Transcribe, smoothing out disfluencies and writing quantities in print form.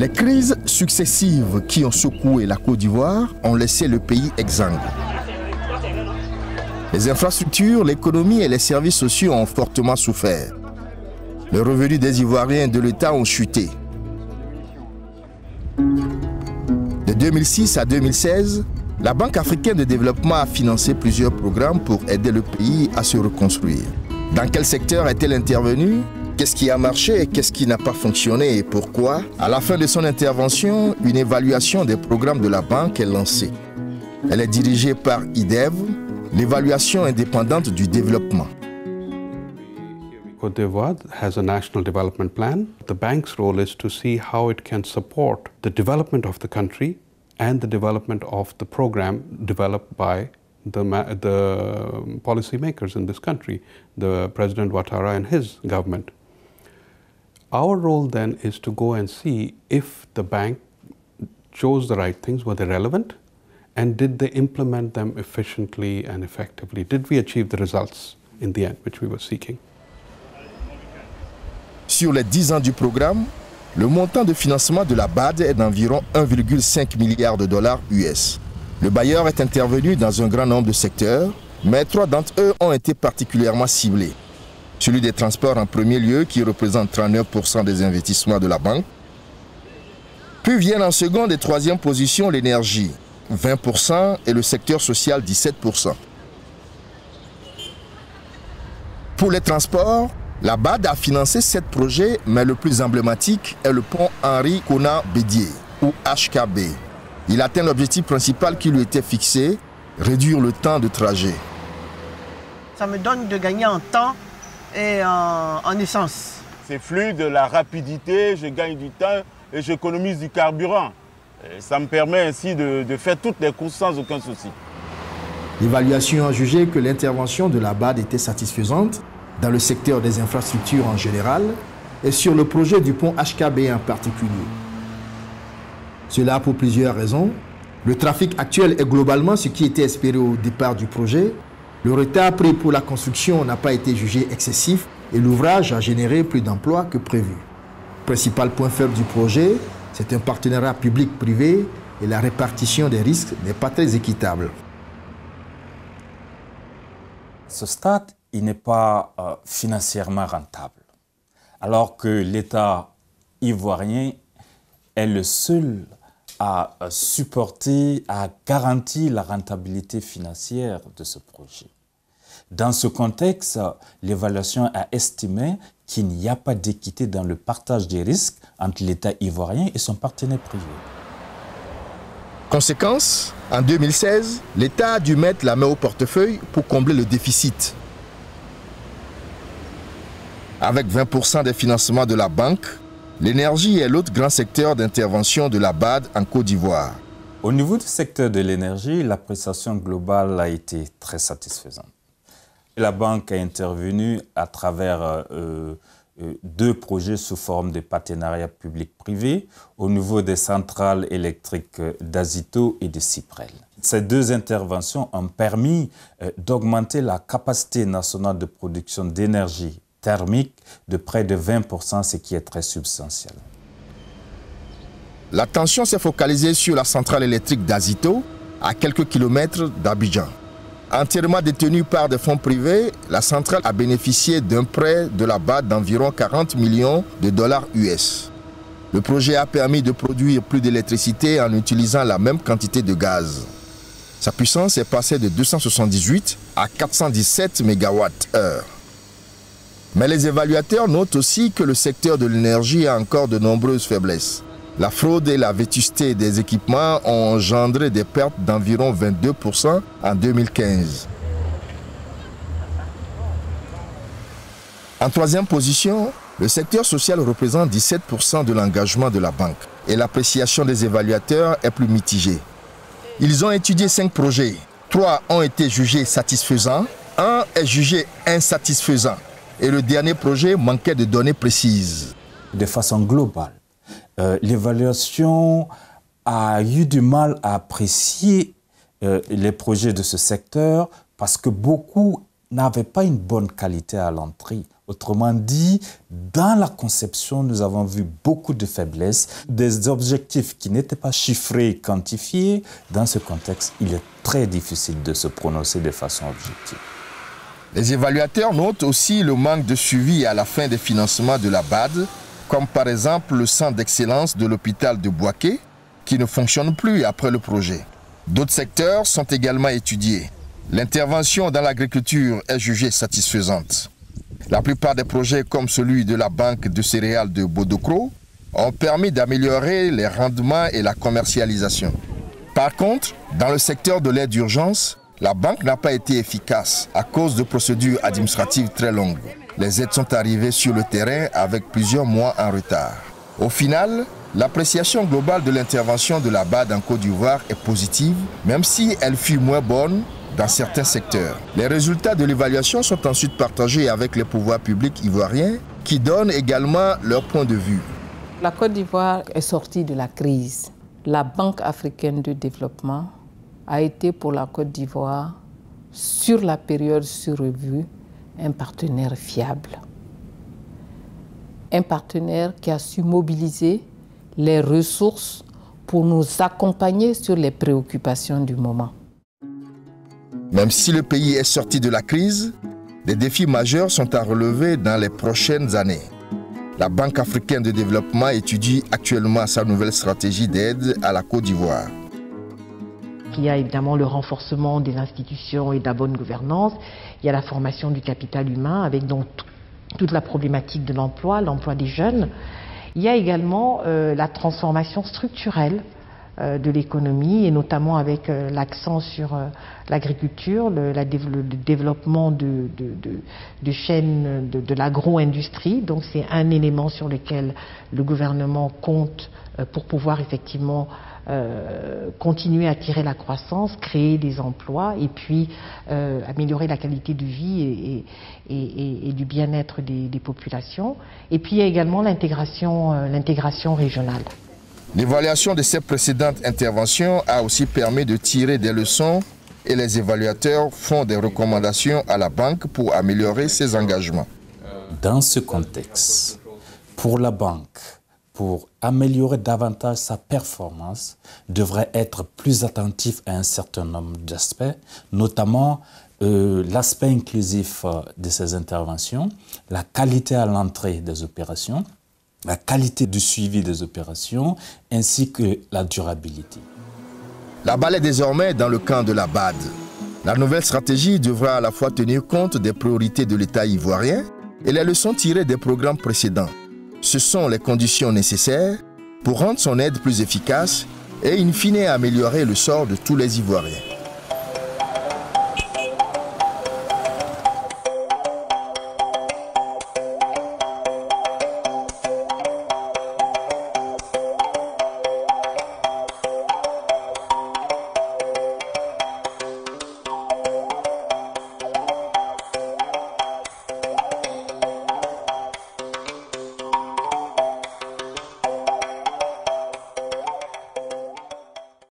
Les crises successives qui ont secoué la Côte d'Ivoire ont laissé le pays exsangue. Les infrastructures, l'économie et les services sociaux ont fortement souffert. Les revenus des Ivoiriens et de l'État ont chuté. De 2006 à 2016, la Banque africaine de développement a financé plusieurs programmes pour aider le pays à se reconstruire. Dans quel secteur est-elle intervenue? Qu'est-ce qui a marché et qu'est-ce qui n'a pas fonctionné et pourquoi? À la fin de son intervention, une évaluation des programmes de la banque est lancée. Elle est dirigée par IDEV, l'évaluation indépendante du développement. Côte d'Ivoire has a national development plan. The bank's role is to see how it can support the development of the country and the development of the program developed by the policymakers in this country, the President Ouattara and his government. Our role then is to go and see if the bank chose the right things, were they relevant, and did they implement them efficiently and effectively? Did we achieve the results in the end which we were seeking? Sur les 10 ans du programme, le montant de financement de la BAD est d'environ 1,5 milliard de dollars US. Le bailleur est intervenu dans un grand nombre de secteurs, mais 3 d'entre eux ont été particulièrement ciblés. Celui des transports en premier lieu, qui représente 39% des investissements de la banque. Puis viennent en seconde et troisième position l'énergie, 20%, et le secteur social, 17%. Pour les transports, la BAD a financé 7 projets, mais le plus emblématique est le pont Henri Konan Bédié, ou HKB. Il atteint l'objectif principal qui lui était fixé, réduire le temps de trajet. Ça me donne de gagner en temps et en essence. C'est fluide, la rapidité, je gagne du temps et j'économise du carburant. Et ça me permet ainsi de faire toutes les courses sans aucun souci. L'évaluation a jugé que l'intervention de la BAD était satisfaisante dans le secteur des infrastructures en général et sur le projet du pont HKB en particulier. Cela pour plusieurs raisons. Le trafic actuel est globalement ce qui était espéré au départ du projet. Le retard pris pour la construction n'a pas été jugé excessif et l'ouvrage a généré plus d'emplois que prévu. Principal point faible du projet, c'est un partenariat public-privé et la répartition des risques n'est pas très équitable. Ce stade, il n'est pas financièrement rentable, alors que l'État ivoirien est le seul à supporter, à garantir la rentabilité financière de ce projet. Dans ce contexte, l'évaluation a estimé qu'il n'y a pas d'équité dans le partage des risques entre l'État ivoirien et son partenaire privé. Conséquence, en 2016, l'État a dû mettre la main au portefeuille pour combler le déficit. Avec 20% des financements de la banque, l'énergie est l'autre grand secteur d'intervention de la BAD en Côte d'Ivoire. Au niveau du secteur de l'énergie, l'appréciation globale a été très satisfaisante. La banque a intervenu à travers 2 projets sous forme de partenariat public-privé au niveau des centrales électriques d'Azito et de Cyprel. Ces 2 interventions ont permis d'augmenter la capacité nationale de production d'énergie thermique de près de 20%, ce qui est très substantiel. L'attention s'est focalisée sur la centrale électrique d'Azito, à quelques kilomètres d'Abidjan. Entièrement détenue par des fonds privés, la centrale a bénéficié d'un prêt de la BAD d'environ 40 millions de dollars US. Le projet a permis de produire plus d'électricité en utilisant la même quantité de gaz. Sa puissance est passée de 278 à 417 MWh. Mais les évaluateurs notent aussi que le secteur de l'énergie a encore de nombreuses faiblesses. La fraude et la vétusté des équipements ont engendré des pertes d'environ 22% en 2015. En troisième position, le secteur social représente 17% de l'engagement de la banque et l'appréciation des évaluateurs est plus mitigée. Ils ont étudié 5 projets. 3 ont été jugés satisfaisants, 1 est jugé insatisfaisant et le dernier projet manquait de données précises. De façon globale, l'évaluation a eu du mal à apprécier les projets de ce secteur parce que beaucoup n'avait pas une bonne qualité à l'entrée. Autrement dit, dans la conception, nous avons vu beaucoup de faiblesses, des objectifs qui n'étaient pas chiffrés et quantifiés. Dans ce contexte, il est très difficile de se prononcer de façon objective. Les évaluateurs notent aussi le manque de suivi à la fin des financements de la BAD, comme par exemple le centre d'excellence de l'hôpital de Bouaké, qui ne fonctionne plus après le projet. D'autres secteurs sont également étudiés. L'intervention dans l'agriculture est jugée satisfaisante. La plupart des projets comme celui de la banque de céréales de Bodokro ont permis d'améliorer les rendements et la commercialisation. Par contre, dans le secteur de l'aide d'urgence, la banque n'a pas été efficace à cause de procédures administratives très longues. Les aides sont arrivées sur le terrain avec plusieurs mois en retard. Au final, l'appréciation globale de l'intervention de la BAD en Côte d'Ivoire est positive, même si elle fut moins bonne dans certains secteurs. Les résultats de l'évaluation sont ensuite partagés avec les pouvoirs publics ivoiriens qui donnent également leur point de vue. La Côte d'Ivoire est sortie de la crise. La Banque africaine de développement a été pour la Côte d'Ivoire, sur la période sur revue, un partenaire fiable. Un partenaire qui a su mobiliser les ressources pour nous accompagner sur les préoccupations du moment. Même si le pays est sorti de la crise, des défis majeurs sont à relever dans les prochaines années. La Banque africaine de développement étudie actuellement sa nouvelle stratégie d'aide à la Côte d'Ivoire. Il y a évidemment le renforcement des institutions et de la bonne gouvernance. Il y a la formation du capital humain avec donc toute la problématique de l'emploi des jeunes. Il y a également la transformation structurelle de l'économie et notamment avec l'accent sur l'agriculture, le développement de chaînes de l'agro-industrie. Donc c'est un élément sur lequel le gouvernement compte pour pouvoir effectivement continuer à tirer la croissance, créer des emplois et puis améliorer la qualité de vie et du bien-être des populations. Et puis il y a également l'intégration régionale. L'évaluation de ces précédentes interventions a aussi permis de tirer des leçons et les évaluateurs font des recommandations à la banque pour améliorer ses engagements. Dans ce contexte, pour la banque, pour améliorer davantage sa performance, devrait être plus attentif à un certain nombre d'aspects, notamment l'aspect inclusif de ses interventions, la qualité à l'entrée des opérations, la qualité du suivi des opérations, ainsi que la durabilité. La balle est désormais dans le camp de la BAD. La nouvelle stratégie devra à la fois tenir compte des priorités de l'État ivoirien et les leçons tirées des programmes précédents. Ce sont les conditions nécessaires pour rendre son aide plus efficace et in fine améliorer le sort de tous les Ivoiriens.